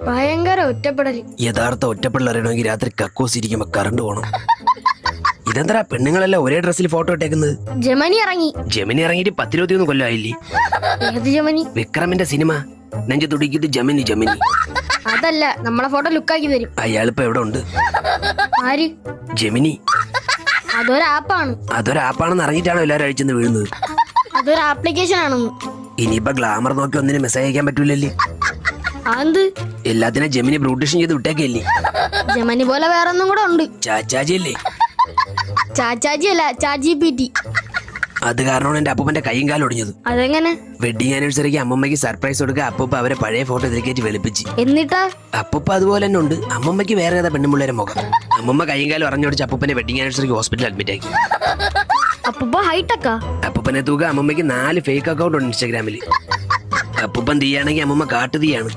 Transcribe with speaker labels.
Speaker 1: ഭയങ്കര ഒറ്റപ്പെടല്.
Speaker 2: യഥാർത്ഥ ഒറ്റപ്പെടൽ അറിയണമെങ്കിൽ രാത്രി കക്കൂസ് ഇരിക്കുമ്പോ കറണ്ട് പോകണം. ഇതെന്താ പെണ്ണുങ്ങളെല്ലാം ഒരേ ഡ്രസ്സിൽ ഫോട്ടോ ഇട്ടേക്കുന്നത്?
Speaker 1: ജമനി ഇറങ്ങി.
Speaker 2: ജമിനി ഇറങ്ങിയിട്ട് 10-21 കൊല്ലമായില്ലേ?
Speaker 1: ഏത് ജമനി?
Speaker 2: വിക്രമിന്റെ സിനിമ നെഞ്ചു തുടിക്കുന്നത് ജമിനി. ജമിനി
Speaker 1: അതല്ല, നമ്മളെ ഫോട്ടോ ലുക്കാക്കി തരും.
Speaker 2: അയാളിപ്പോ എവിടെ ഉണ്ട്?
Speaker 1: ആര്?
Speaker 2: ജമിനി.
Speaker 1: അതൊരു ആപ്പാണ്.
Speaker 2: അതൊരു ആപ്പാണെന്ന് അറിഞ്ഞിട്ടാണോ എല്ലാവരും അഴിച്ചെന്ന് വീഴുന്നത്?
Speaker 1: അതൊരു ആപ്ലിക്കേഷൻ ആണെന്ന്.
Speaker 2: ഇനിയിപ്പോ ഗ്ലാമർ നോക്കി ഒന്നിനും മെസ്സേജ് അയക്കാൻ പറ്റൂലല്ലേ?
Speaker 1: അതെന്ത്?
Speaker 2: എല്ലാത്തിനും ജമിനി ബ്രൂട്ടീഷൻ ചെയ്ത് വിട്ടേക്കല്ലേ?
Speaker 1: ജമനി പോലെ വേറെ ഒന്നും കൂടെ ഉണ്ട്.
Speaker 2: ചാച്ചാജി അല്ലേ?
Speaker 1: ചാച്ചാജി അല്ല, ChatGPT.
Speaker 2: അത് കാരണമാണ് എന്റെ അപ്പൂപ്പന്റെ കൈയും കാലും ഒടിഞ്ഞത്.
Speaker 1: അതെങ്ങനെ?
Speaker 2: വെഡിങ് ആനിവേഴ്സറിക്ക് അമ്മമ്മയ്ക്ക് സർപ്രൈസ് കൊടുക്കുക. അപ്പൂപ്പ അവരെ പഴയ ഫോട്ടോ ഇതിലേക്കേറ്റ് വെളുപ്പിച്ച്.
Speaker 1: എന്നിട്ടാ?
Speaker 2: അപ്പൂപ്പ അതുപോലെ തന്നെ ഉണ്ട്. അമ്മമ്മയ്ക്ക് വേറെ ഏതാ പെണ്ണുമ്പിള്ളേരെ മുഖം. അമ്മമ്മ കൈയും കാലും അറിഞ്ഞോടിച്ച് അപ്പൂപ്പന്റെ വെഡിങ് ആനിവേഴ്സറിക്ക് ഹോസ്പിറ്റലിൽ അഡ്മിറ്റ് ആക്കി.
Speaker 1: അപ്പൊ ഹൈടെക്കാ?
Speaker 2: അപ്പൂപ്പനെ തൂക അമ്മമ്മയ്ക്ക് 4 ഫേക്ക് അക്കൗണ്ട് ഉണ്ട് ഇൻസ്റ്റാഗ്രാമിൽ. അപ്പൂപ്പൻ തീയാണെങ്കിൽ അമ്മമ്മ കാട്ടു തീയാണ്.